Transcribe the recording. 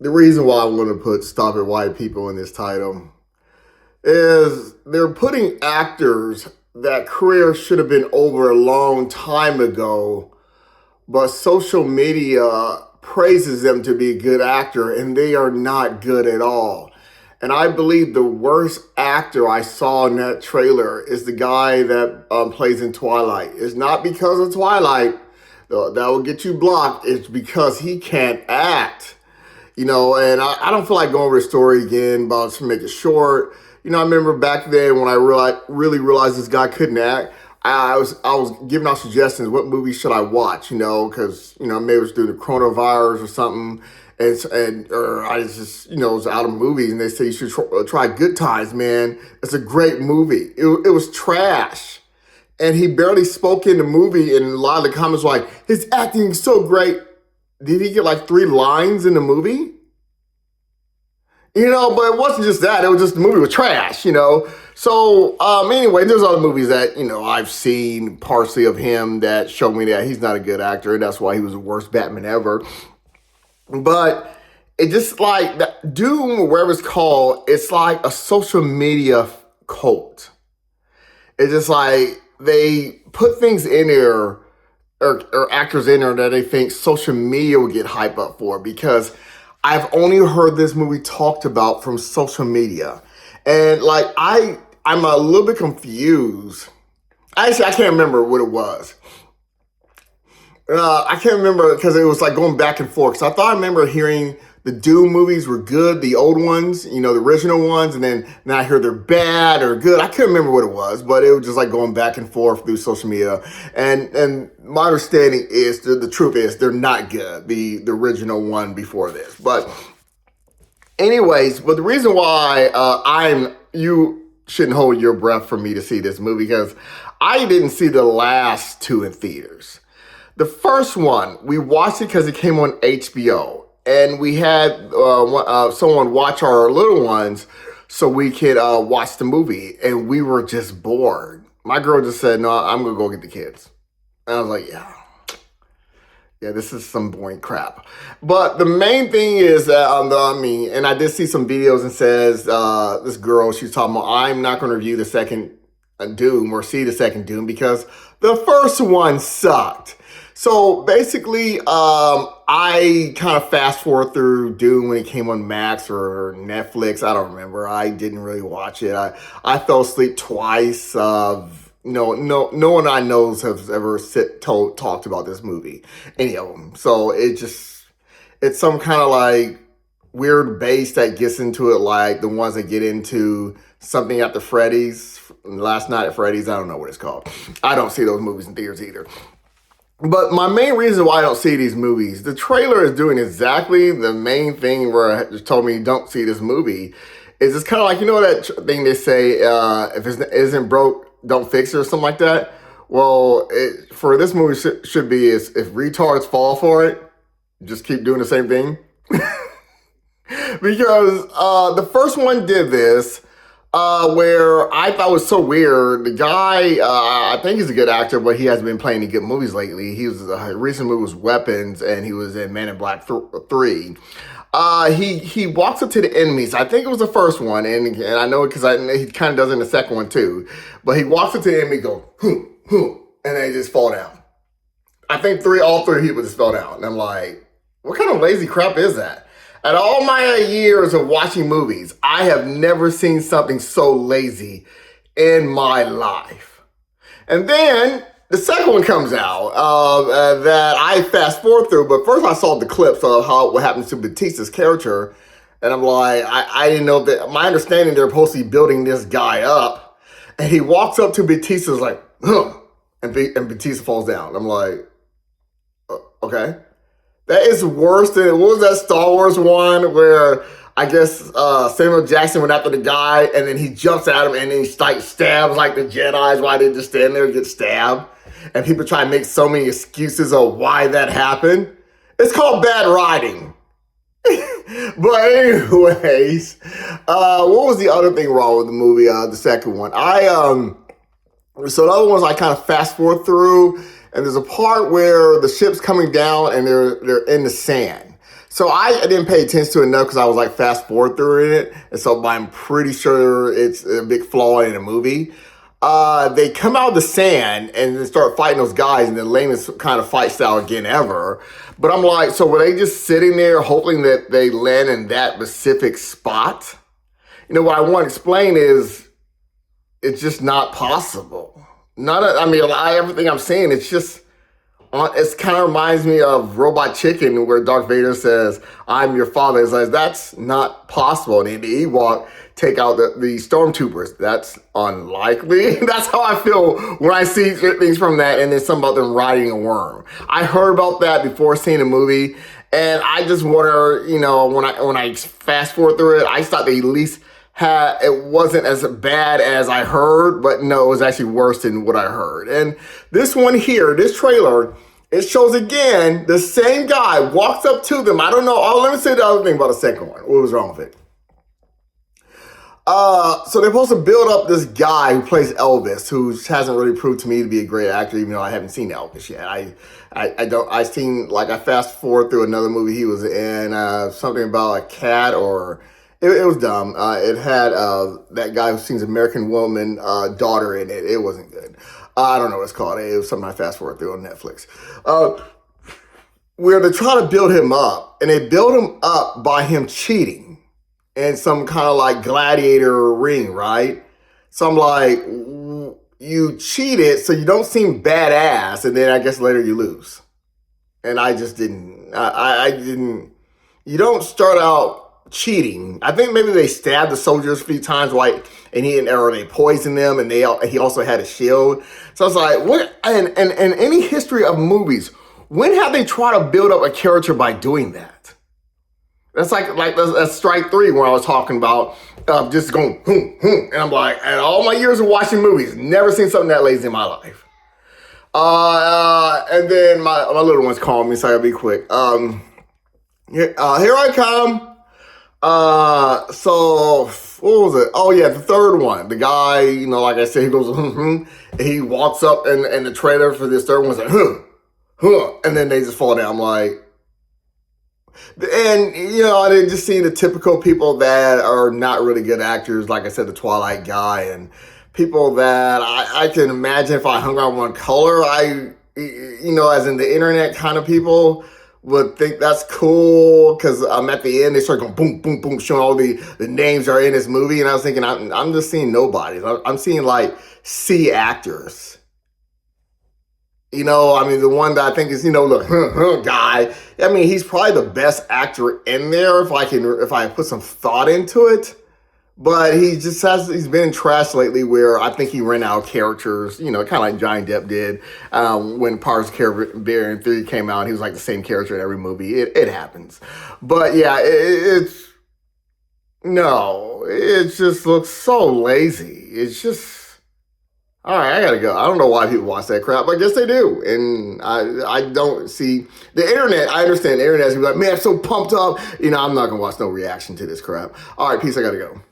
the reason why I'm going to put "Stop It, White People" in this title is they're putting actors that career should have been over a long time ago, but social media praises them to be a good actor, and they are not good at all. And I believe the worst actor I saw in that trailer is the guy that plays in Twilight. It's not because of Twilight that will get you blocked. It's because he can't act. And I don't feel like going over the story again, but to make it short, I remember back then when I really realized this guy couldn't act. I was giving out suggestions. What movie should I watch? Because maybe it was during the coronavirus or something, or I just was out of movies, and they say you should try Good Times. Man, it's a great movie. It was trash, and he barely spoke in the movie, and a lot of the comments were like, his acting is so great. Did he get like 3 lines in the movie? But it wasn't just that. It was just the movie was trash. So, anyway, there's other movies that, I've seen partially of him that show me that he's not a good actor, and that's why he was the worst Batman ever. But it just like that Dune, or whatever it's called, it's like a social media cult. It's just like they put things in there or actors in there that they think social media will get hype up for, because I've only heard this movie talked about from social media. And like I'm a little bit confused. Actually, I can't remember what it was. I can't remember because it was like going back and forth. Because I remember hearing the Dune movies were good, the old ones, the original ones, and then now I hear they're bad or good. I couldn't remember what it was, but it was just like going back and forth through social media. And my understanding is the truth is they're not good. The original one before this, but anyways, but the reason why you shouldn't hold your breath for me to see this movie, because I didn't see the last 2 in theaters. The first one, we watched it because it came on HBO. And we had someone watch our little ones so we could watch the movie. And we were just bored. My girl just said, no, I'm going to go get the kids. And I was like, yeah, this is some boring crap. But the main thing is that, and I did see some videos and says, this girl, she's talking about, I'm not going to review the second Doom or see the second Doom because the first one sucked. So basically, I kind of fast forward through Dune when it came on Max or Netflix. I don't remember. I didn't really watch it. I fell asleep twice. No one I know has ever talked about this movie, any of them. So it's some kind of like weird base that gets into it, like the ones that get into something at the Freddy's, Last Night at Freddy's. I don't know what it's called. I don't see those movies in theaters either. But my main reason why I don't see these movies, the trailer is doing exactly the main thing where it told me don't see this movie. Is it's kind of like, that thing they say, if it isn't broke, don't fix it or something like that. Well, for this movie should be is if retards fall for it, just keep doing the same thing. Because the first one did this. Where I thought was so weird. The guy, I think he's a good actor, but he hasn't been playing any good movies lately. He was recent movie was Weapons, and he was in Man in Black 3. He walks up to the enemies. I think it was the first one, and I know it because he kind of does it in the second one too. But he walks up to the enemy, go and they just fall down. I think all three people just fell down, and I'm like, what kind of lazy crap is that? At all my years of watching movies, I have never seen something so lazy in my life. And then the second one comes out that I fast forward through, but first I saw the clips of what happens to Batista's character, and I'm like, I didn't know that. My understanding, they're supposed to be building this guy up, and he walks up to Batista's like, and Batista falls down. I'm like, okay. That is worse than, what was that Star Wars one where I guess Samuel Jackson went after the guy and then he jumps at him and then he stabs like the Jedis while they just stand there and get stabbed. And people try to make so many excuses of why that happened. It's called bad writing. But anyways, what was the other thing wrong with the movie, the second one? So the other ones I kind of fast forward through. And there's a part where the ship's coming down and they're in the sand. So I didn't pay attention to it enough because I was like fast forward through it, and so I'm pretty sure it's a big flaw in the movie. They come out of the sand and then start fighting those guys, and the lamest kind of fight style again ever. But I'm like, so were they just sitting there hoping that they land in that specific spot? What I want to explain is it's just not possible. Everything I'm saying, it's just it kind of reminds me of Robot Chicken, where Darth Vader says, "I'm your father." It's like, that's not possible. And then the Ewok take out the stormtroopers. That's unlikely. That's how I feel when I see things from that. And then something about them riding a worm. I heard about that before seeing the movie, and I just wonder, when I fast forward through it, I thought they at least it wasn't as bad as I heard, but no, it was actually worse than what I heard. And this one here, this trailer, it shows again the same guy walks up to them. I don't know. Oh, let me say the other thing about the second one. What was wrong with it? So they're supposed to build up this guy who plays Elvis, who hasn't really proved to me to be a great actor, even though I haven't seen Elvis yet. I fast forward through another movie he was in, something about a cat or. It was dumb. It had that guy who sings American Woman daughter in it. It wasn't good. I don't know what it's called. It was something I fast forward through on Netflix. Where they try to build him up, and they build him up by him cheating in some kind of like gladiator ring, right? So I'm like, you cheated, so you don't seem badass, and then I guess later you lose. And I just didn't. I didn't. You don't start out cheating. I think maybe they stabbed the soldiers a few times, or they poisoned them, and he also had a shield. So I was like, what? And any history of movies, when have they tried to build up a character by doing that? That's like that's strike three, where I was talking about just going and I'm like, and all my years of watching movies, never seen something that lazy in my life. And then my little one's calling me, so I gotta be quick. Here I come. So what was it? Oh yeah, the third one. The guy, like I said, he goes, and he walks up, and the trailer for this third one's like, and then they just fall down. I'm like, and I didn't just see the typical people that are not really good actors. Like I said, the Twilight guy, and people that I can imagine if I hung around one color, as in the internet kind of people would think that's cool, because at the end they start going boom, boom, boom, showing all the names that are in this movie, and I was thinking, I'm just seeing nobodies. I'm seeing like C actors. The one that I think is, the guy. He's probably the best actor in there if I put some thought into it. But he's been in trash lately, where I think he ran out of characters, kind of like Johnny Depp did when Pirates of the Caribbean 3 came out. He was like the same character in every movie. It happens. But yeah, it just looks so lazy. It's just, all right, I gotta go. I don't know why people watch that crap. I guess they do. And I don't see the internet. I understand the internet's gonna be like, man, I'm so pumped up. I'm not gonna watch no reaction to this crap. All right, peace. I gotta go.